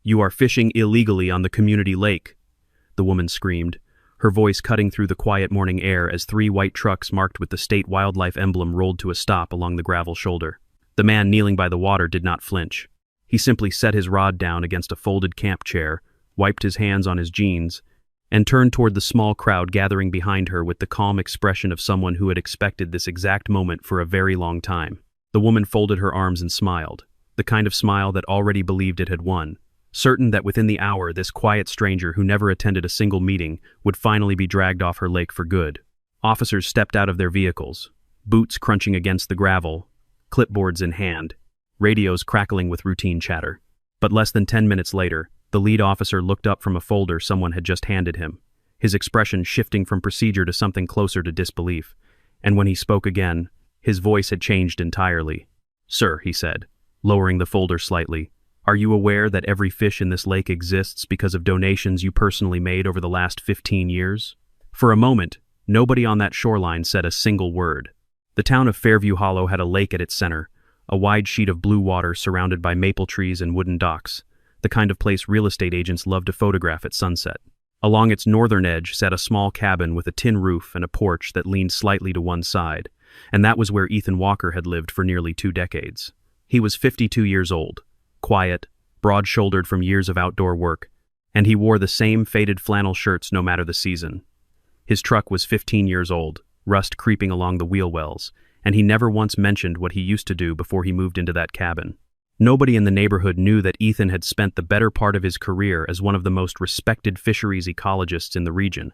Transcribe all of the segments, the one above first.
"You are fishing illegally on the community lake," the woman screamed, her voice cutting through the quiet morning air as 3 white trucks marked with the state wildlife emblem rolled to a stop along the gravel shoulder. The man kneeling by the water did not flinch. He simply set his rod down against a folded camp chair, wiped his hands on his jeans, and turned toward the small crowd gathering behind her with the calm expression of someone who had expected this exact moment for a very long time. The woman folded her arms and smiled, the kind of smile that already believed it had won, certain that within the hour this quiet stranger who never attended a single meeting would finally be dragged off her lake for good. Officers stepped out of their vehicles, boots crunching against the gravel, clipboards in hand, radios crackling with routine chatter. But less than 10 minutes later, the lead officer looked up from a folder someone had just handed him, his expression shifting from procedure to something closer to disbelief. And when he spoke again, his voice had changed entirely. "Sir," he said, lowering the folder slightly, "are you aware that every fish in this lake exists because of donations you personally made over the last 15 years? For a moment, nobody on that shoreline said a single word. The town of Fairview Hollow had a lake at its center, a wide sheet of blue water surrounded by maple trees and wooden docks, the kind of place real estate agents love to photograph at sunset. Along its northern edge sat a small cabin with a tin roof and a porch that leaned slightly to one side, and that was where Ethan Walker had lived for nearly 2 decades. He was 52 years old, quiet, broad-shouldered from years of outdoor work, and he wore the same faded flannel shirts no matter the season. His truck was 15 years old, rust creeping along the wheel wells, and he never once mentioned what he used to do before he moved into that cabin. Nobody in the neighborhood knew that Ethan had spent the better part of his career as one of the most respected fisheries ecologists in the region,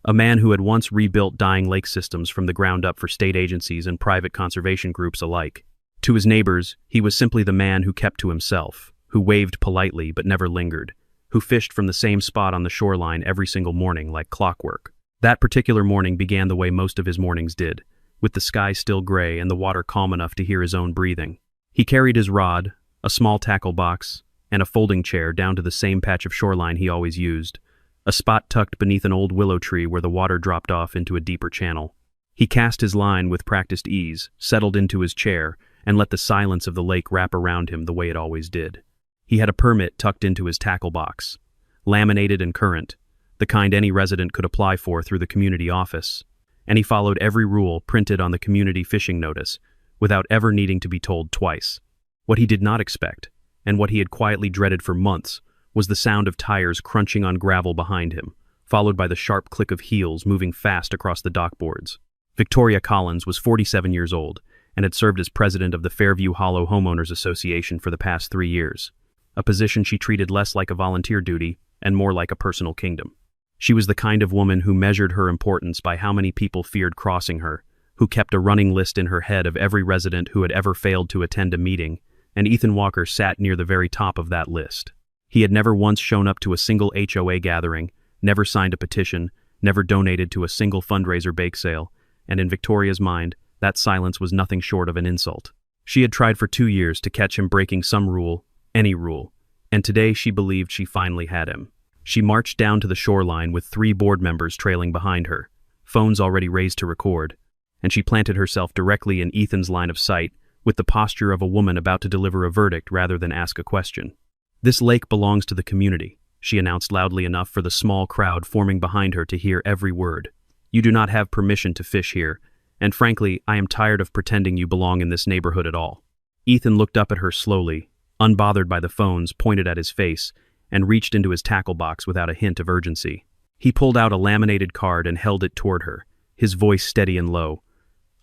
a man who had once rebuilt dying lake systems from the ground up for state agencies and private conservation groups alike. To his neighbors, he was simply the man who kept to himself, who waved politely but never lingered, who fished from the same spot on the shoreline every single morning like clockwork. That particular morning began the way most of his mornings did, with the sky still gray and the water calm enough to hear his own breathing. He carried his rod, a small tackle box, and a folding chair down to the same patch of shoreline he always used, a spot tucked beneath an old willow tree where the water dropped off into a deeper channel. He cast his line with practiced ease, settled into his chair, and let the silence of the lake wrap around him the way it always did. He had a permit tucked into his tackle box, laminated and current, the kind any resident could apply for through the community office, and he followed every rule printed on the community fishing notice without ever needing to be told twice. What he did not expect, and what he had quietly dreaded for months, was the sound of tires crunching on gravel behind him, followed by the sharp click of heels moving fast across the dockboards. Victoria Collins was 47 years old and had served as president of the Fairview Hollow Homeowners Association for the past 3 years, a position she treated less like a volunteer duty and more like a personal kingdom. She was the kind of woman who measured her importance by how many people feared crossing her, who kept a running list in her head of every resident who had ever failed to attend a meeting, and Ethan Walker sat near the very top of that list. He had never once shown up to a single HOA gathering, never signed a petition, never donated to a single fundraiser bake sale, and in Victoria's mind, that silence was nothing short of an insult. She had tried for 2 years to catch him breaking some rule, any rule, and today she believed she finally had him. She marched down to the shoreline with 3 board members trailing behind her, phones already raised to record, and she planted herself directly in Ethan's line of sight, with the posture of a woman about to deliver a verdict rather than ask a question. "This lake belongs to the community," she announced loudly enough for the small crowd forming behind her to hear every word. "You do not have permission to fish here, and frankly, I am tired of pretending you belong in this neighborhood at all." Ethan looked up at her slowly, unbothered by the phones pointed at his face, and reached into his tackle box without a hint of urgency. He pulled out a laminated card and held it toward her, his voice steady and low.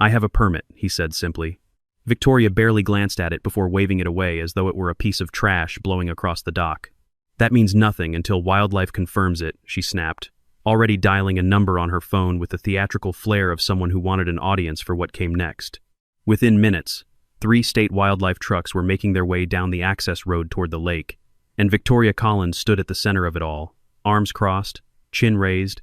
"I have a permit," he said simply. Victoria barely glanced at it before waving it away as though it were a piece of trash blowing across the dock. "That means nothing until wildlife confirms it," she snapped, already dialing a number on her phone with the theatrical flair of someone who wanted an audience for what came next. Within minutes, 3 state wildlife trucks were making their way down the access road toward the lake, and Victoria Collins stood at the center of it all, arms crossed, chin raised,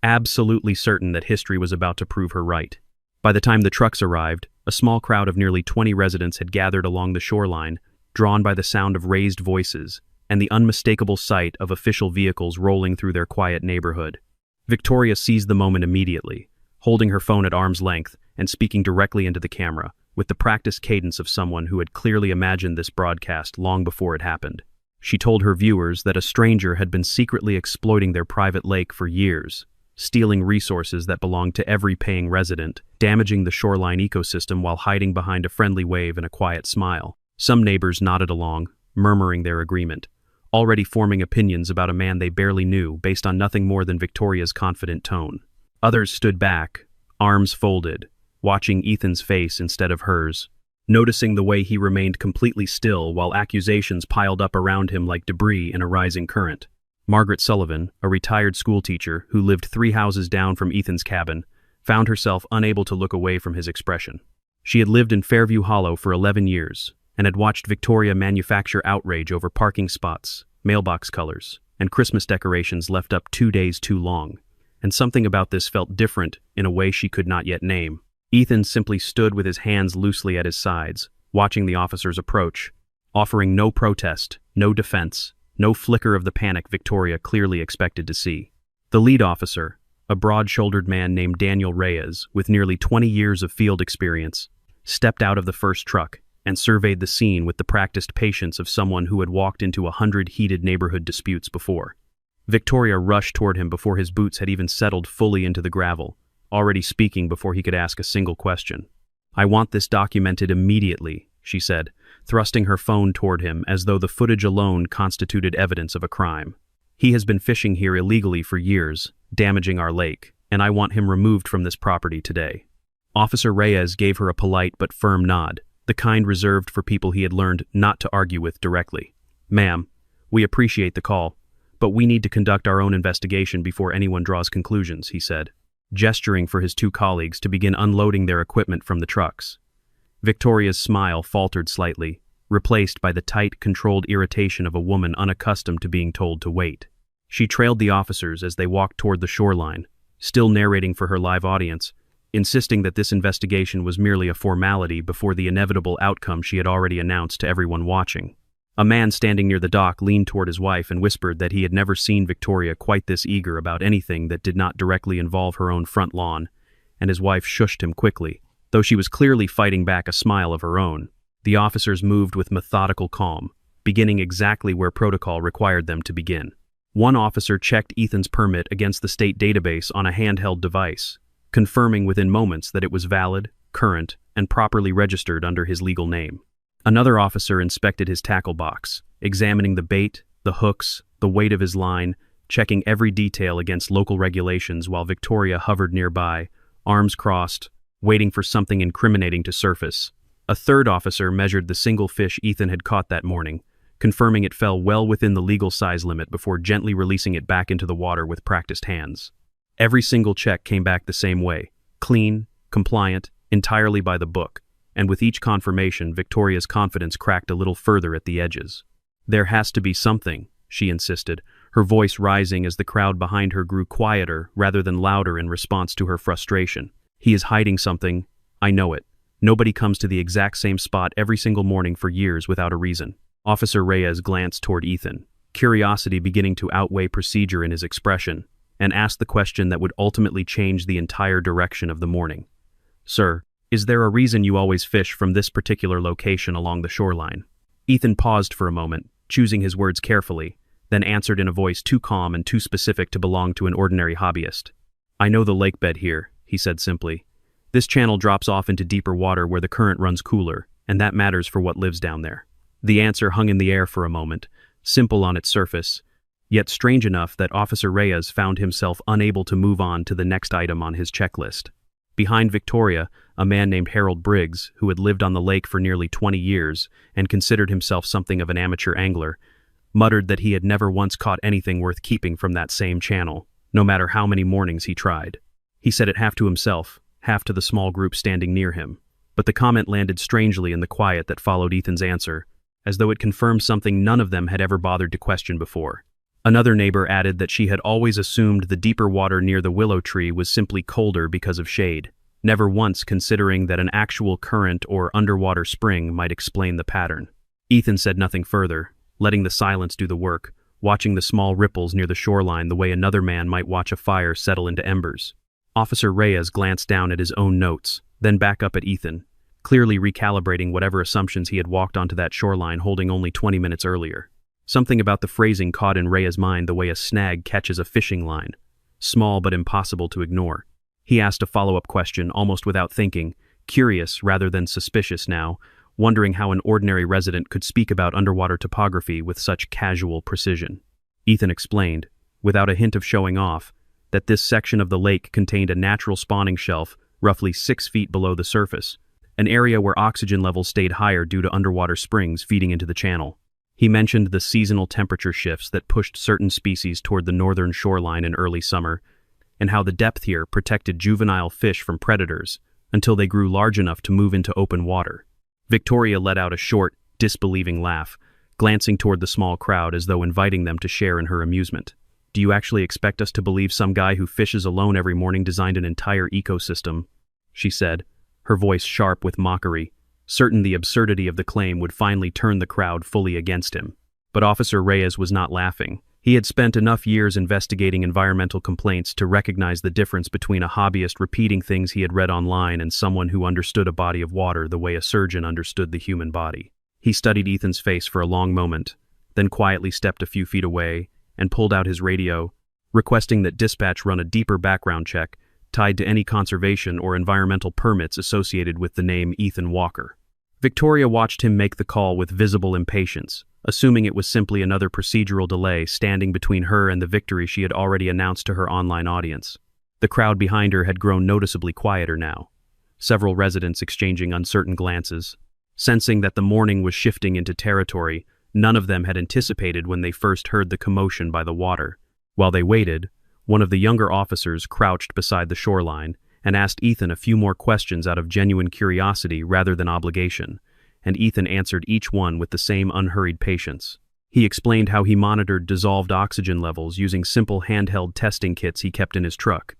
absolutely certain that history was about to prove her right. By the time the trucks arrived, a small crowd of nearly 20 residents had gathered along the shoreline, drawn by the sound of raised voices and the unmistakable sight of official vehicles rolling through their quiet neighborhood. Victoria seized the moment immediately, holding her phone at arm's length and speaking directly into the camera, with the practiced cadence of someone who had clearly imagined this broadcast long before it happened. She told her viewers that a stranger had been secretly exploiting their private lake for years, stealing resources that belonged to every paying resident, damaging the shoreline ecosystem while hiding behind a friendly wave and a quiet smile. Some neighbors nodded along, murmuring their agreement, already forming opinions about a man they barely knew based on nothing more than Victoria's confident tone. Others stood back, arms folded, watching Ethan's face instead of hers, noticing the way he remained completely still while accusations piled up around him like debris in a rising current. Margaret Sullivan, a retired schoolteacher who lived 3 houses down from Ethan's cabin, found herself unable to look away from his expression. She had lived in Fairview Hollow for 11 years and had watched Victoria manufacture outrage over parking spots, mailbox colors, and Christmas decorations left up 2 days too long. And something about this felt different in a way she could not yet name. Ethan simply stood with his hands loosely at his sides, watching the officers approach, offering no protest, no defense, no flicker of the panic Victoria clearly expected to see. The lead officer, a broad-shouldered man named Daniel Reyes with nearly 20 years of field experience, stepped out of the first truck and surveyed the scene with the practiced patience of someone who had walked into 100 heated neighborhood disputes before. Victoria rushed toward him before his boots had even settled fully into the gravel, already speaking before he could ask a single question. "I want this documented immediately," she said, thrusting her phone toward him as though the footage alone constituted evidence of a crime. "He has been fishing here illegally for years, damaging our lake, and I want him removed from this property today." Officer Reyes gave her a polite but firm nod, the kind reserved for people he had learned not to argue with directly. "Ma'am, we appreciate the call, but we need to conduct our own investigation before anyone draws conclusions," he said, gesturing for his 2 colleagues to begin unloading their equipment from the trucks. Victoria's smile faltered slightly, replaced by the tight, controlled irritation of a woman unaccustomed to being told to wait. She trailed the officers as they walked toward the shoreline, still narrating for her live audience, insisting that this investigation was merely a formality before the inevitable outcome she had already announced to everyone watching. A man standing near the dock leaned toward his wife and whispered that he had never seen Victoria quite this eager about anything that did not directly involve her own front lawn, and his wife shushed him quickly, though she was clearly fighting back a smile of her own. The officers moved with methodical calm, beginning exactly where protocol required them to begin. One officer checked Ethan's permit against the state database on a handheld device, confirming within moments that it was valid, current, and properly registered under his legal name. Another officer inspected his tackle box, examining the bait, the hooks, the weight of his line, checking every detail against local regulations while Victoria hovered nearby, arms crossed, waiting for something incriminating to surface. A third officer measured the single fish Ethan had caught that morning, confirming it fell well within the legal size limit before gently releasing it back into the water with practiced hands. Every single check came back the same way, clean, compliant, entirely by the book, and with each confirmation, Victoria's confidence cracked a little further at the edges. "There has to be something," she insisted, her voice rising as the crowd behind her grew quieter rather than louder in response to her frustration. "He is hiding something. I know it. Nobody comes to the exact same spot every single morning for years without a reason." Officer Reyes glanced toward Ethan, curiosity beginning to outweigh procedure in his expression, and asked the question that would ultimately change the entire direction of the morning. "Sir, is there a reason you always fish from this particular location along the shoreline?" Ethan paused for a moment, choosing his words carefully, then answered in a voice too calm and too specific to belong to an ordinary hobbyist. "I know the lake bed here," he said simply. "This channel drops off into deeper water where the current runs cooler, and that matters for what lives down there." The answer hung in the air for a moment, simple on its surface, yet strange enough that Officer Reyes found himself unable to move on to the next item on his checklist. Behind Victoria, a man named Harold Briggs, who had lived on the lake for nearly 20 years and considered himself something of an amateur angler, muttered that he had never once caught anything worth keeping from that same channel, no matter how many mornings he tried. He said it half to himself, half to the small group standing near him, but the comment landed strangely in the quiet that followed Ethan's answer, as though it confirmed something none of them had ever bothered to question before. Another neighbor added that she had always assumed the deeper water near the willow tree was simply colder because of shade, never once considering that an actual current or underwater spring might explain the pattern. Ethan said nothing further, letting the silence do the work, watching the small ripples near the shoreline the way another man might watch a fire settle into embers. Officer Reyes glanced down at his own notes, then back up at Ethan, clearly recalibrating whatever assumptions he had walked onto that shoreline holding only 20 minutes earlier. Something about the phrasing caught in Rhea's mind the way a snag catches a fishing line. Small but impossible to ignore. He asked a follow-up question almost without thinking, curious rather than suspicious now, wondering how an ordinary resident could speak about underwater topography with such casual precision. Ethan explained, without a hint of showing off, that this section of the lake contained a natural spawning shelf roughly 6 feet below the surface, an area where oxygen levels stayed higher due to underwater springs feeding into the channel. He mentioned the seasonal temperature shifts that pushed certain species toward the northern shoreline in early summer, and how the depth here protected juvenile fish from predators until they grew large enough to move into open water. Victoria let out a short, disbelieving laugh, glancing toward the small crowd as though inviting them to share in her amusement. "Do you actually expect us to believe some guy who fishes alone every morning designed an entire ecosystem?" she said, her voice sharp with mockery, certain the absurdity of the claim would finally turn the crowd fully against him. But Officer Reyes was not laughing. He had spent enough years investigating environmental complaints to recognize the difference between a hobbyist repeating things he had read online and someone who understood a body of water the way a surgeon understood the human body. He studied Ethan's face for a long moment, then quietly stepped a few feet away and pulled out his radio, requesting that dispatch run a deeper background check tied to any conservation or environmental permits associated with the name Ethan Walker. Victoria watched him make the call with visible impatience, assuming it was simply another procedural delay standing between her and the victory she had already announced to her online audience. The crowd behind her had grown noticeably quieter now, several residents exchanging uncertain glances. Sensing that the morning was shifting into territory none of them had anticipated when they first heard the commotion by the water. While they waited, one of the younger officers crouched beside the shoreline and asked Ethan a few more questions out of genuine curiosity rather than obligation, and Ethan answered each one with the same unhurried patience. He explained how he monitored dissolved oxygen levels using simple handheld testing kits he kept in his truck,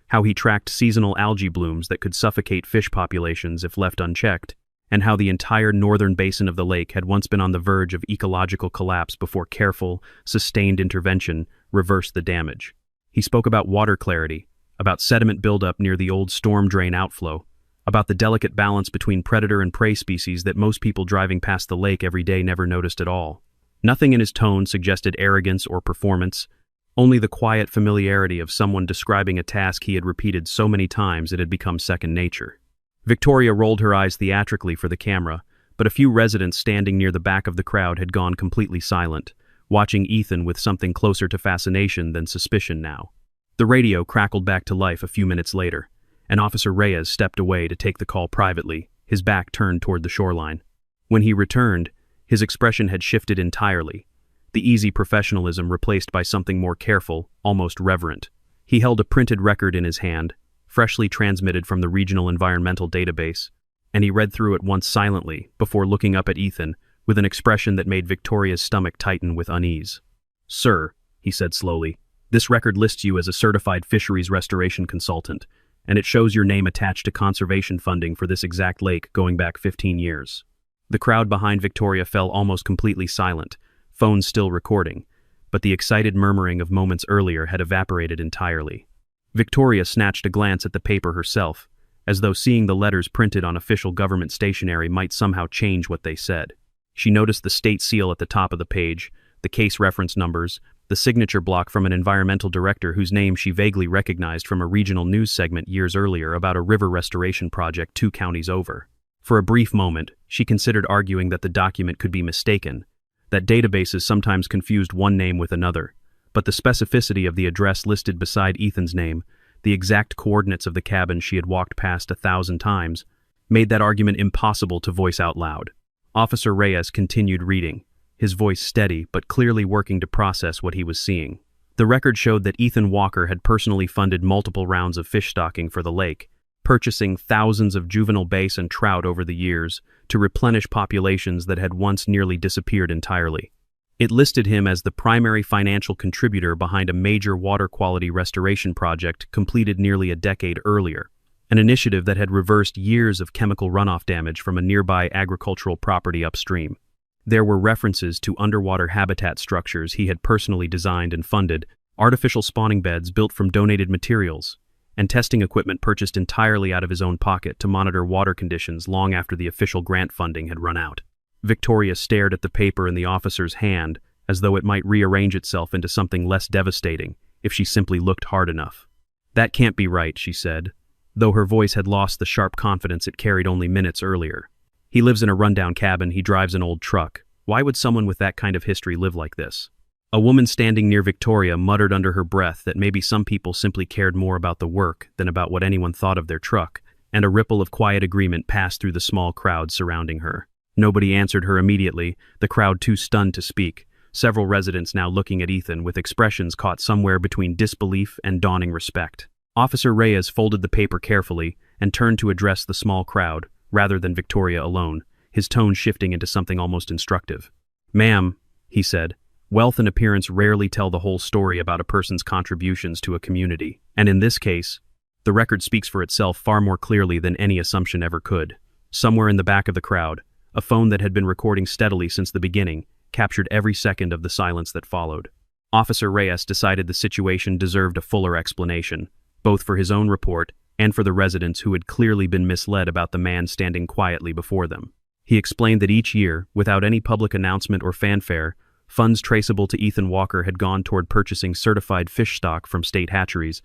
how he tracked seasonal algae blooms that could suffocate fish populations if left unchecked, and how the entire northern basin of the lake had once been on the verge of ecological collapse before careful, sustained intervention reversed the damage. He spoke about water clarity, about sediment buildup near the old storm drain outflow, about the delicate balance between predator and prey species that most people driving past the lake every day never noticed at all. Nothing in his tone suggested arrogance or performance, only the quiet familiarity of someone describing a task he had repeated so many times it had become second nature. Victoria rolled her eyes theatrically for the camera, but a few residents standing near the back of the crowd had gone completely silent, watching Ethan with something closer to fascination than suspicion now. The radio crackled back to life a few minutes later, and Officer Reyes stepped away to take the call privately, his back turned toward the shoreline. When he returned, his expression had shifted entirely, the easy professionalism replaced by something more careful, almost reverent. He held a printed record in his hand, freshly transmitted from the regional environmental database, and he read through it once silently before looking up at Ethan with an expression that made Victoria's stomach tighten with unease. "Sir," he said slowly, "this record lists you as a certified fisheries restoration consultant, and it shows your name attached to conservation funding for this exact lake going back 15 years. The crowd behind Victoria fell almost completely silent, phones still recording, but the excited murmuring of moments earlier had evaporated entirely. Victoria snatched a glance at the paper herself, as though seeing the letters printed on official government stationery might somehow change what they said. She noticed the state seal at the top of the page, the case reference numbers, the signature block from an environmental director whose name she vaguely recognized from a regional news segment years earlier about a river restoration project 2 counties over. For a brief moment, she considered arguing that the document could be mistaken, that databases sometimes confused one name with another, but the specificity of the address listed beside Ethan's name, the exact coordinates of the cabin she had walked past 1,000 times, made that argument impossible to voice out loud. Officer Reyes continued reading, his voice steady but clearly working to process what he was seeing. The record showed that Ethan Walker had personally funded multiple rounds of fish stocking for the lake, purchasing thousands of juvenile bass and trout over the years to replenish populations that had once nearly disappeared entirely. It listed him as the primary financial contributor behind a major water quality restoration project completed nearly a decade earlier, an initiative that had reversed years of chemical runoff damage from a nearby agricultural property upstream. There were references to underwater habitat structures he had personally designed and funded, artificial spawning beds built from donated materials, and testing equipment purchased entirely out of his own pocket to monitor water conditions long after the official grant funding had run out. Victoria stared at the paper in the officer's hand as though it might rearrange itself into something less devastating if she simply looked hard enough. "That can't be right," she said, though her voice had lost the sharp confidence it carried only minutes earlier. "He lives in a rundown cabin, he drives an old truck. Why would someone with that kind of history live like this?" A woman standing near Victoria muttered under her breath that maybe some people simply cared more about the work than about what anyone thought of their truck, and a ripple of quiet agreement passed through the small crowd surrounding her. Nobody answered her immediately, the crowd too stunned to speak, several residents now looking at Ethan with expressions caught somewhere between disbelief and dawning respect. Officer Reyes folded the paper carefully and turned to address the small crowd, rather than Victoria alone, his tone shifting into something almost instructive. "Ma'am," he said, "wealth and appearance rarely tell the whole story about a person's contributions to a community, and in this case, the record speaks for itself far more clearly than any assumption ever could." Somewhere in the back of the crowd, a phone that had been recording steadily since the beginning captured every second of the silence that followed. Officer Reyes decided the situation deserved a fuller explanation, both for his own report and for the residents who had clearly been misled about the man standing quietly before them. He explained that each year, without any public announcement or fanfare, funds traceable to Ethan Walker had gone toward purchasing certified fish stock from state hatcheries,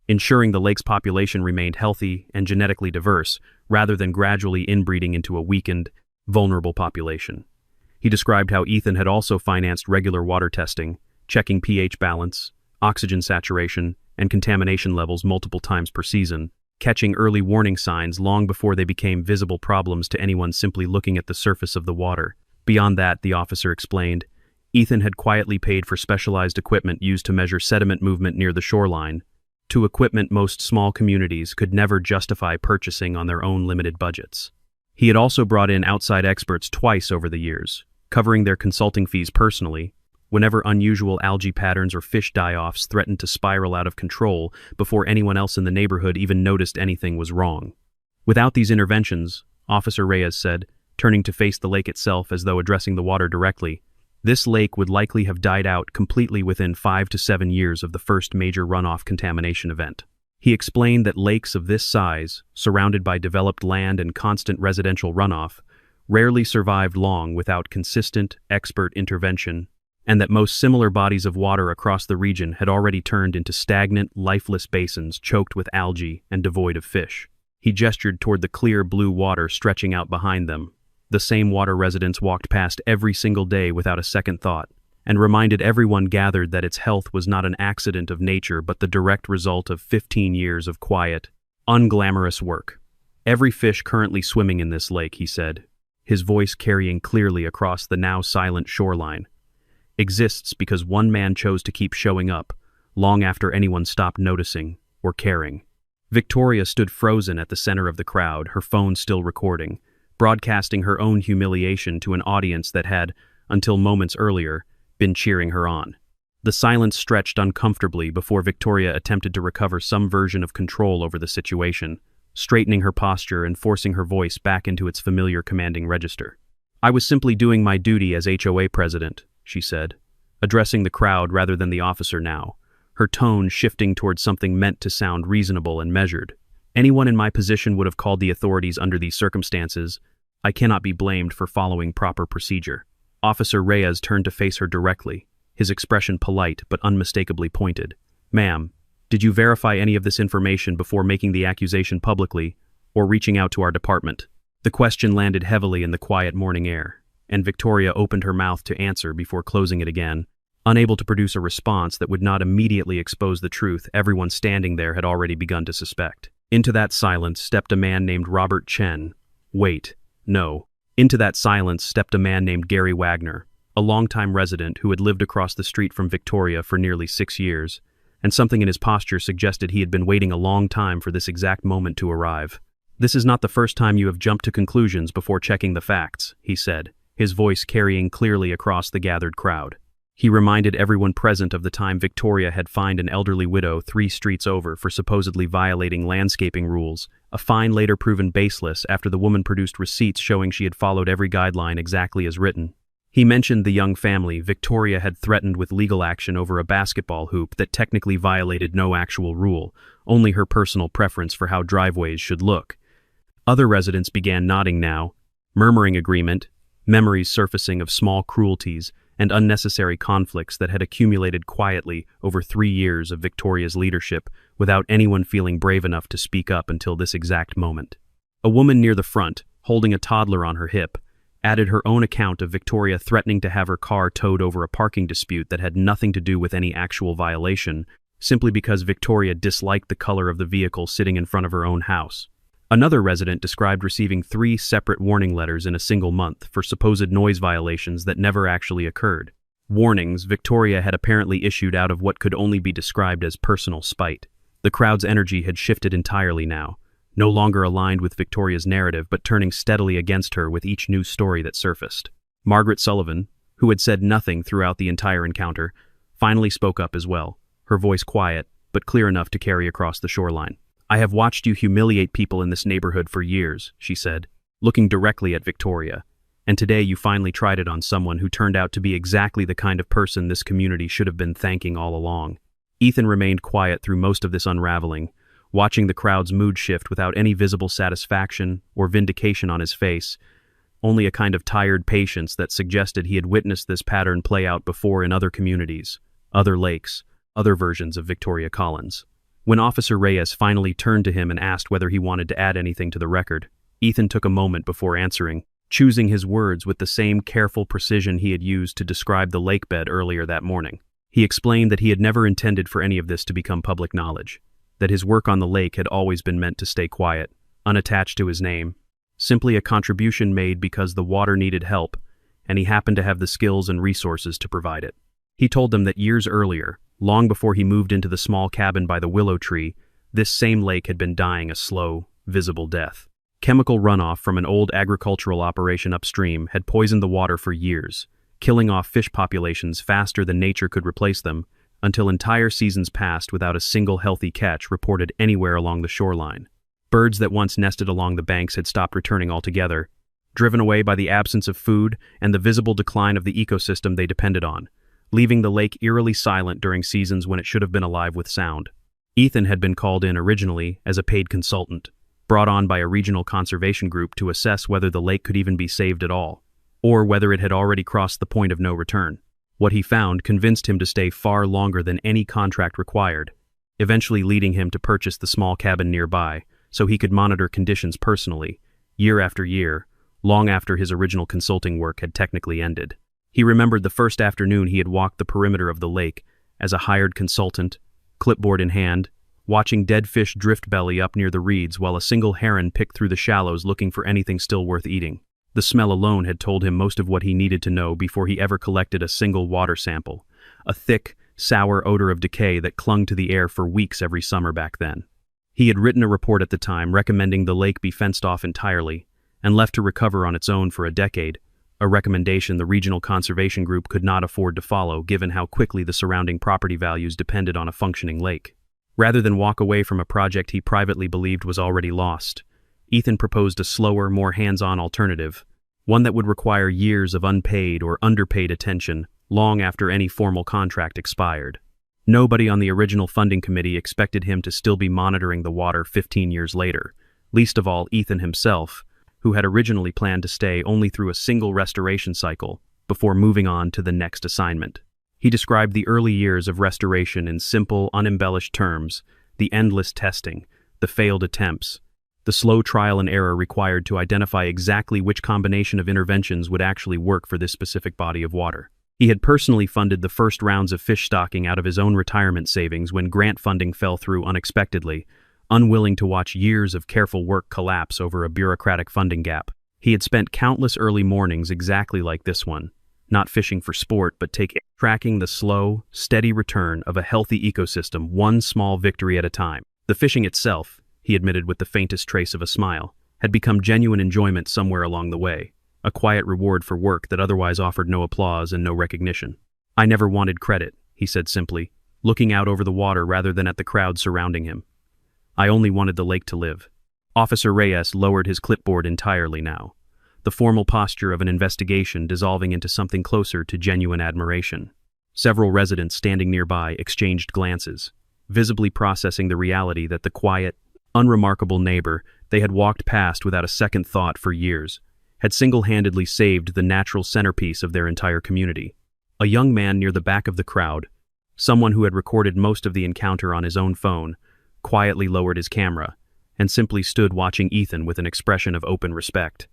ensuring the lake's population remained healthy and genetically diverse, rather than gradually inbreeding into a weakened, vulnerable population. He described how Ethan had also financed regular water testing, checking pH balance, oxygen saturation, and contamination levels multiple times per season, catching early warning signs long before they became visible problems to anyone simply looking at the surface of the water. Beyond that, the officer explained, Ethan had quietly paid for specialized equipment used to measure sediment movement near the shoreline, to equipment most small communities could never justify purchasing on their own limited budgets. He had also brought in outside experts twice over the years, covering their consulting fees personally, whenever unusual algae patterns or fish die-offs threatened to spiral out of control before anyone else in the neighborhood even noticed anything was wrong. Without these interventions, Officer Reyes said, turning to face the lake itself as though addressing the water directly, this lake would likely have died out completely within 5 to 7 years of the first major runoff contamination event. He explained that lakes of this size, surrounded by developed land and constant residential runoff, rarely survived long without consistent, expert intervention, and that most similar bodies of water across the region had already turned into stagnant, lifeless basins choked with algae and devoid of fish. He gestured toward the clear blue water stretching out behind them. The same water residents walked past every single day without a second thought, and reminded everyone gathered that its health was not an accident of nature but the direct result of 15 years of quiet, unglamorous work. Every fish currently swimming in this lake, he said, his voice carrying clearly across the now silent shoreline, exists because one man chose to keep showing up, long after anyone stopped noticing or caring. Victoria stood frozen at the center of the crowd, her phone still recording, broadcasting her own humiliation to an audience that had, until moments earlier, been cheering her on. The silence stretched uncomfortably before Victoria attempted to recover some version of control over the situation, straightening her posture and forcing her voice back into its familiar commanding register. "I was simply doing my duty as HOA president," she said, addressing the crowd rather than the officer now, her tone shifting towards something meant to sound reasonable and measured. "Anyone in my position would have called the authorities under these circumstances. I cannot be blamed for following proper procedure." Officer Reyes turned to face her directly, his expression polite but unmistakably pointed. "Ma'am, did you verify any of this information before making the accusation publicly or reaching out to our department?" The question landed heavily in the quiet morning air, and Victoria opened her mouth to answer before closing it again, unable to produce a response that would not immediately expose the truth everyone standing there had already begun to suspect. Into that silence stepped a man named Robert Chen. Wait, no. Into that silence stepped a man named Gary Wagner, a longtime resident who had lived across the street from Victoria for nearly 6 years, and something in his posture suggested he had been waiting a long time for this exact moment to arrive. "This is not the first time you have jumped to conclusions before checking the facts," he said, his voice carrying clearly across the gathered crowd. He reminded everyone present of the time Victoria had fined an elderly widow 3 streets over for supposedly violating landscaping rules, a fine later proven baseless after the woman produced receipts showing she had followed every guideline exactly as written. He mentioned the young family Victoria had threatened with legal action over a basketball hoop that technically violated no actual rule, only her personal preference for how driveways should look. Other residents began nodding now, murmuring agreement, memories surfacing of small cruelties and unnecessary conflicts that had accumulated quietly over 3 years of Victoria's leadership without anyone feeling brave enough to speak up until this exact moment. A woman near the front, holding a toddler on her hip, added her own account of Victoria threatening to have her car towed over a parking dispute that had nothing to do with any actual violation, simply because Victoria disliked the color of the vehicle sitting in front of her own house. Another resident described receiving 3 separate warning letters in a single month for supposed noise violations that never actually occurred. Warnings Victoria had apparently issued out of what could only be described as personal spite. The crowd's energy had shifted entirely now, no longer aligned with Victoria's narrative but turning steadily against her with each new story that surfaced. Margaret Sullivan, who had said nothing throughout the entire encounter, finally spoke up as well, her voice quiet but clear enough to carry across the shoreline. "I have watched you humiliate people in this neighborhood for years," she said, looking directly at Victoria, "and today you finally tried it on someone who turned out to be exactly the kind of person this community should have been thanking all along." Ethan remained quiet through most of this unraveling, watching the crowd's mood shift without any visible satisfaction or vindication on his face, only a kind of tired patience that suggested he had witnessed this pattern play out before in other communities, other lakes, other versions of Victoria Collins. When Officer Reyes finally turned to him and asked whether he wanted to add anything to the record, Ethan took a moment before answering, choosing his words with the same careful precision he had used to describe the lake bed earlier that morning. He explained that he had never intended for any of this to become public knowledge, that his work on the lake had always been meant to stay quiet, unattached to his name, simply a contribution made because the water needed help, and he happened to have the skills and resources to provide it. He told them that years earlier, long before he moved into the small cabin by the willow tree, this same lake had been dying a slow, visible death. Chemical runoff from an old agricultural operation upstream had poisoned the water for years, killing off fish populations faster than nature could replace them, until entire seasons passed without a single healthy catch reported anywhere along the shoreline. Birds that once nested along the banks had stopped returning altogether, driven away by the absence of food and the visible decline of the ecosystem they depended on, leaving the lake eerily silent during seasons when it should have been alive with sound. Ethan had been called in originally as a paid consultant, brought on by a regional conservation group to assess whether the lake could even be saved at all, or whether it had already crossed the point of no return. What he found convinced him to stay far longer than any contract required, eventually leading him to purchase the small cabin nearby so he could monitor conditions personally, year after year, long after his original consulting work had technically ended. He remembered the first afternoon he had walked the perimeter of the lake as a hired consultant, clipboard in hand, watching dead fish drift belly up near the reeds while a single heron picked through the shallows looking for anything still worth eating. The smell alone had told him most of what he needed to know before he ever collected a single water sample, a thick, sour odor of decay that clung to the air for weeks every summer back then. He had written a report at the time recommending the lake be fenced off entirely and left to recover on its own for a decade, a recommendation the regional conservation group could not afford to follow given how quickly the surrounding property values depended on a functioning lake. Rather than walk away from a project he privately believed was already lost, Ethan proposed a slower, more hands-on alternative, one that would require years of unpaid or underpaid attention long after any formal contract expired. Nobody on the original funding committee expected him to still be monitoring the water 15 years later, least of all Ethan himself, who had originally planned to stay only through a single restoration cycle before moving on to the next assignment. He described the early years of restoration in simple, unembellished terms, the endless testing, the failed attempts, the slow trial and error required to identify exactly which combination of interventions would actually work for this specific body of water. He had personally funded the first rounds of fish stocking out of his own retirement savings when grant funding fell through unexpectedly, unwilling to watch years of careful work collapse over a bureaucratic funding gap. He had spent countless early mornings exactly like this one, not fishing for sport but tracking the slow, steady return of a healthy ecosystem one small victory at a time. The fishing itself, he admitted with the faintest trace of a smile, had become genuine enjoyment somewhere along the way, a quiet reward for work that otherwise offered no applause and no recognition. "I never wanted credit," he said simply, looking out over the water rather than at the crowd surrounding him. "I only wanted the lake to live." Officer Reyes lowered his clipboard entirely now, the formal posture of an investigation dissolving into something closer to genuine admiration. Several residents standing nearby exchanged glances, visibly processing the reality that the quiet, unremarkable neighbor they had walked past without a second thought for years had single-handedly saved the natural centerpiece of their entire community. A young man near the back of the crowd, someone who had recorded most of the encounter on his own phone, quietly lowered his camera and simply stood watching Ethan with an expression of open respect.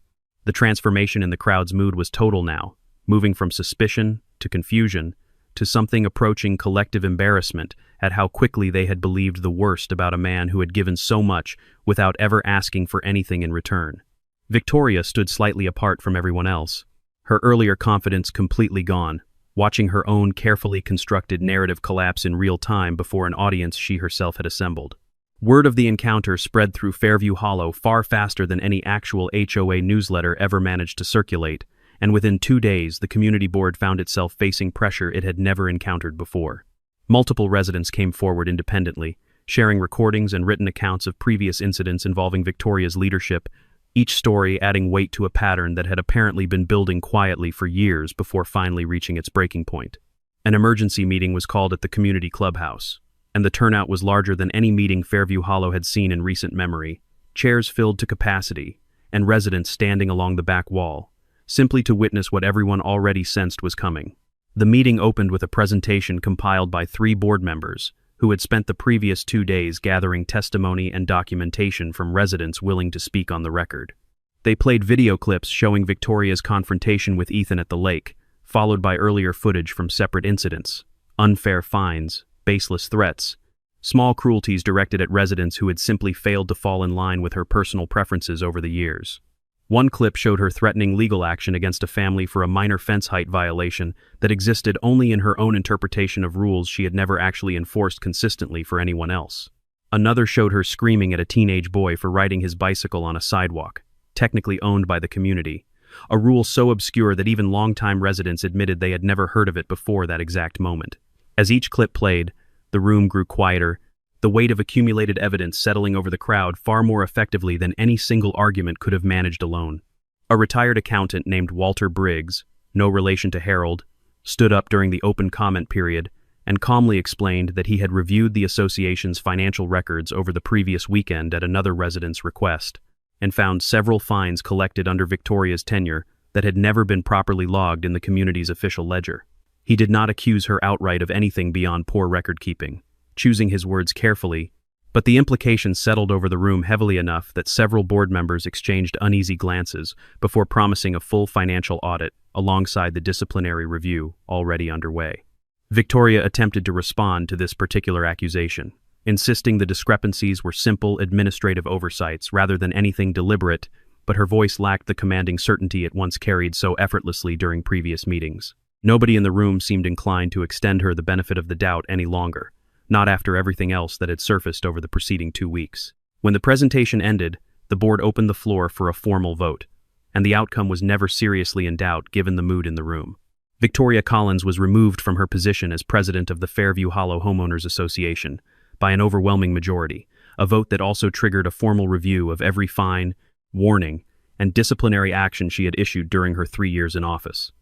The transformation in the crowd's mood was total now, moving from suspicion to confusion to something approaching collective embarrassment at how quickly they had believed the worst about a man who had given so much without ever asking for anything in return. Victoria stood slightly apart from everyone else, her earlier confidence completely gone, watching her own carefully constructed narrative collapse in real time before an audience she herself had assembled. Word of the encounter spread through Fairview Hollow far faster than any actual HOA newsletter ever managed to circulate, and within 2 days the community board found itself facing pressure it had never encountered before. Multiple residents came forward independently, sharing recordings and written accounts of previous incidents involving Victoria's leadership, each story adding weight to a pattern that had apparently been building quietly for years before finally reaching its breaking point. An emergency meeting was called at the community clubhouse, and the turnout was larger than any meeting Fairview Hollow had seen in recent memory, chairs filled to capacity, and residents standing along the back wall, simply to witness what everyone already sensed was coming. The meeting opened with a presentation compiled by 3 board members, who had spent the previous 2 days gathering testimony and documentation from residents willing to speak on the record. They played video clips showing Victoria's confrontation with Ethan at the lake, followed by earlier footage from separate incidents, unfair fines, baseless threats, small cruelties directed at residents who had simply failed to fall in line with her personal preferences over the years. One clip showed her threatening legal action against a family for a minor fence height violation that existed only in her own interpretation of rules she had never actually enforced consistently for anyone else. Another showed her screaming at a teenage boy for riding his bicycle on a sidewalk, technically owned by the community, a rule so obscure that even longtime residents admitted they had never heard of it before that exact moment. As each clip played, the room grew quieter, the weight of accumulated evidence settling over the crowd far more effectively than any single argument could have managed alone. A retired accountant named Walter Briggs, no relation to Harold, stood up during the open comment period and calmly explained that he had reviewed the association's financial records over the previous weekend at another resident's request, and found several fines collected under Victoria's tenure that had never been properly logged in the community's official ledger. He did not accuse her outright of anything beyond poor record-keeping, choosing his words carefully, but the implications settled over the room heavily enough that several board members exchanged uneasy glances before promising a full financial audit alongside the disciplinary review already underway. Victoria attempted to respond to this particular accusation, insisting the discrepancies were simple administrative oversights rather than anything deliberate, but her voice lacked the commanding certainty it once carried so effortlessly during previous meetings. Nobody in the room seemed inclined to extend her the benefit of the doubt any longer, not after everything else that had surfaced over the preceding 2 weeks. When the presentation ended, the board opened the floor for a formal vote, and the outcome was never seriously in doubt given the mood in the room. Victoria Collins was removed from her position as president of the Fairview Hollow Homeowners Association by an overwhelming majority, a vote that also triggered a formal review of every fine, warning, and disciplinary action she had issued during her 3 years in office.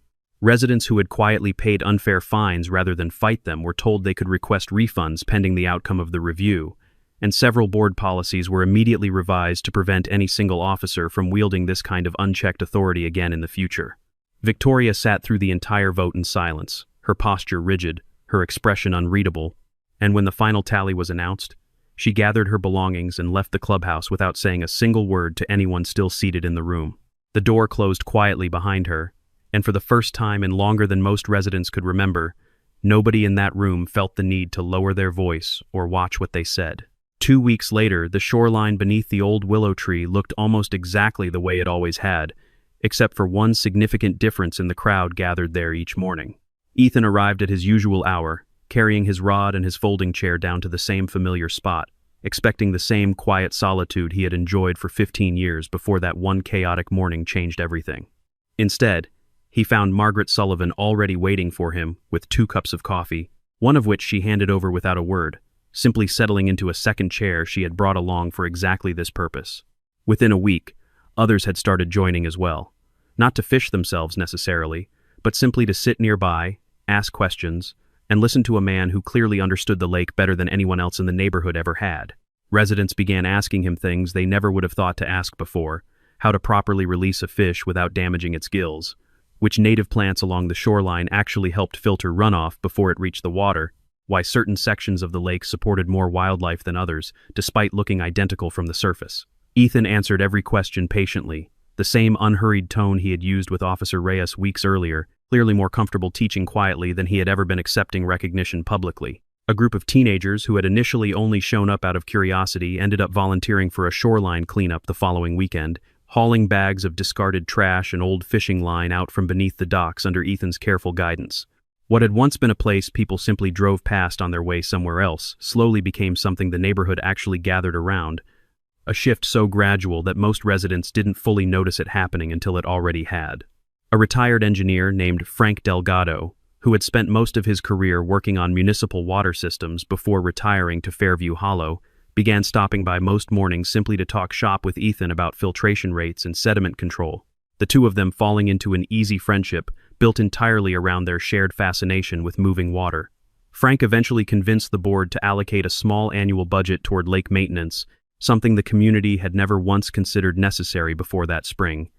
Residents who had quietly paid unfair fines rather than fight them were told they could request refunds pending the outcome of the review, and several board policies were immediately revised to prevent any single officer from wielding this kind of unchecked authority again in the future. Victoria sat through the entire vote in silence, her posture rigid, her expression unreadable, and when the final tally was announced, she gathered her belongings and left the clubhouse without saying a single word to anyone still seated in the room. The door closed quietly behind her, and for the first time in longer than most residents could remember, nobody in that room felt the need to lower their voice or watch what they said. 2 weeks later, the shoreline beneath the old willow tree looked almost exactly the way it always had, except for one significant difference in the crowd gathered there each morning. Ethan arrived at his usual hour, carrying his rod and his folding chair down to the same familiar spot, expecting the same quiet solitude he had enjoyed for 15 years before that one chaotic morning changed everything. Instead, he found Margaret Sullivan already waiting for him with 2 cups of coffee, one of which she handed over without a word, simply settling into a second chair she had brought along for exactly this purpose. Within a week, others had started joining as well, not to fish themselves necessarily, but simply to sit nearby, ask questions, and listen to a man who clearly understood the lake better than anyone else in the neighborhood ever had. Residents began asking him things they never would have thought to ask before: how to properly release a fish without damaging its gills, which native plants along the shoreline actually helped filter runoff before it reached the water, why certain sections of the lake supported more wildlife than others, despite looking identical from the surface. Ethan answered every question patiently, the same unhurried tone he had used with Officer Reyes weeks earlier, clearly more comfortable teaching quietly than he had ever been accepting recognition publicly. A group of teenagers who had initially only shown up out of curiosity ended up volunteering for a shoreline cleanup the following weekend, hauling bags of discarded trash and old fishing line out from beneath the docks under Ethan's careful guidance. What had once been a place people simply drove past on their way somewhere else slowly became something the neighborhood actually gathered around, a shift so gradual that most residents didn't fully notice it happening until it already had. A retired engineer named Frank Delgado, who had spent most of his career working on municipal water systems before retiring to Fairview Hollow, began stopping by most mornings simply to talk shop with Ethan about filtration rates and sediment control, the two of them falling into an easy friendship built entirely around their shared fascination with moving water. Frank eventually convinced the board to allocate a small annual budget toward lake maintenance, something the community had never once considered necessary before that spring,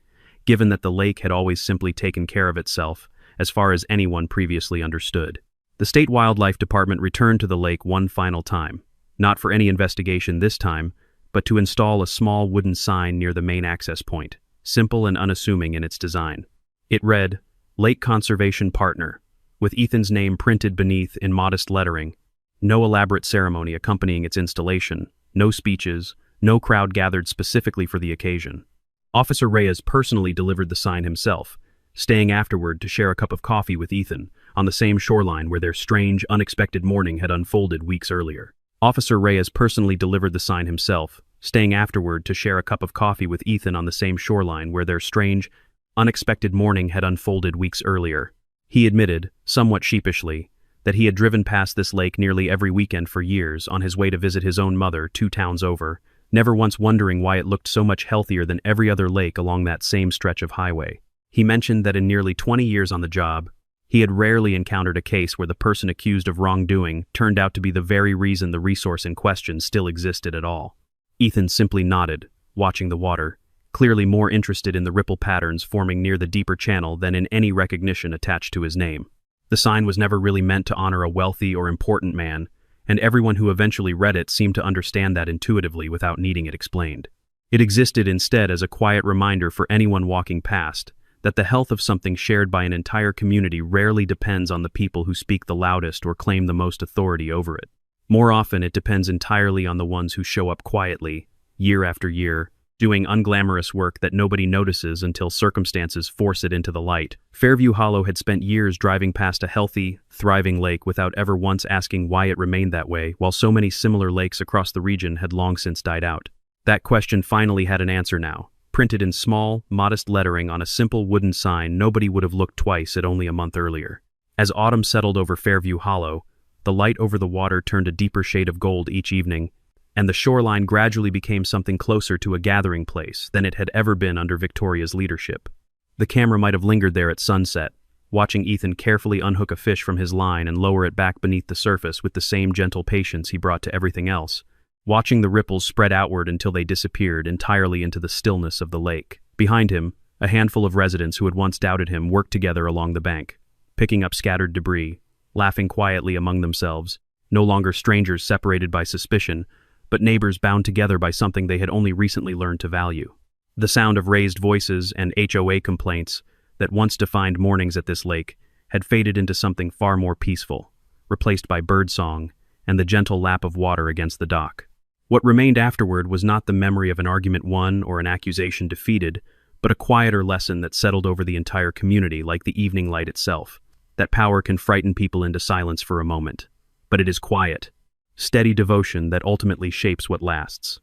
given that the lake had always simply taken care of itself, as far as anyone previously understood. The State Wildlife Department returned to the lake one final time, not for any investigation this time, but to install a small wooden sign near the main access point, simple and unassuming in its design. It read, "Lake Conservation Partner," with Ethan's name printed beneath in modest lettering. No elaborate ceremony accompanying its installation, no speeches, no crowd gathered specifically for the occasion. Officer Reyes personally delivered the sign himself, staying afterward to share a cup of coffee with Ethan on the same shoreline where their strange, unexpected morning had unfolded weeks earlier. Officer Reyes personally delivered the sign himself, staying afterward to share a cup of coffee with Ethan on the same shoreline where their strange, unexpected morning had unfolded weeks earlier. He admitted, somewhat sheepishly, that he had driven past this lake nearly every weekend for years on his way to visit his own mother 2 towns over, never once wondering why it looked so much healthier than every other lake along that same stretch of highway. He mentioned that in nearly 20 years on the job, he had rarely encountered a case where the person accused of wrongdoing turned out to be the very reason the resource in question still existed at all. Ethan simply nodded, watching the water, clearly more interested in the ripple patterns forming near the deeper channel than in any recognition attached to his name. The sign was never really meant to honor a wealthy or important man, and everyone who eventually read it seemed to understand that intuitively without needing it explained. It existed instead as a quiet reminder for anyone walking past that the health of something shared by an entire community rarely depends on the people who speak the loudest or claim the most authority over it. More often, it depends entirely on the ones who show up quietly, year after year, doing unglamorous work that nobody notices until circumstances force it into the light. Fairview Hollow had spent years driving past a healthy, thriving lake without ever once asking why it remained that way, while so many similar lakes across the region had long since died out. That question finally had an answer now. Printed in small, modest lettering on a simple wooden sign nobody would have looked twice at only a month earlier. As autumn settled over Fairview Hollow, the light over the water turned a deeper shade of gold each evening, and the shoreline gradually became something closer to a gathering place than it had ever been under Victoria's leadership. The camera might have lingered there at sunset, watching Ethan carefully unhook a fish from his line and lower it back beneath the surface with the same gentle patience he brought to everything else, watching the ripples spread outward until they disappeared entirely into the stillness of the lake. Behind him, a handful of residents who had once doubted him worked together along the bank, picking up scattered debris, laughing quietly among themselves, no longer strangers separated by suspicion, but neighbors bound together by something they had only recently learned to value. The sound of raised voices and HOA complaints that once defined mornings at this lake had faded into something far more peaceful, replaced by birdsong and the gentle lap of water against the dock. What remained afterward was not the memory of an argument won or an accusation defeated, but a quieter lesson that settled over the entire community like the evening light itself, that power can frighten people into silence for a moment, but it is quiet, steady devotion that ultimately shapes what lasts.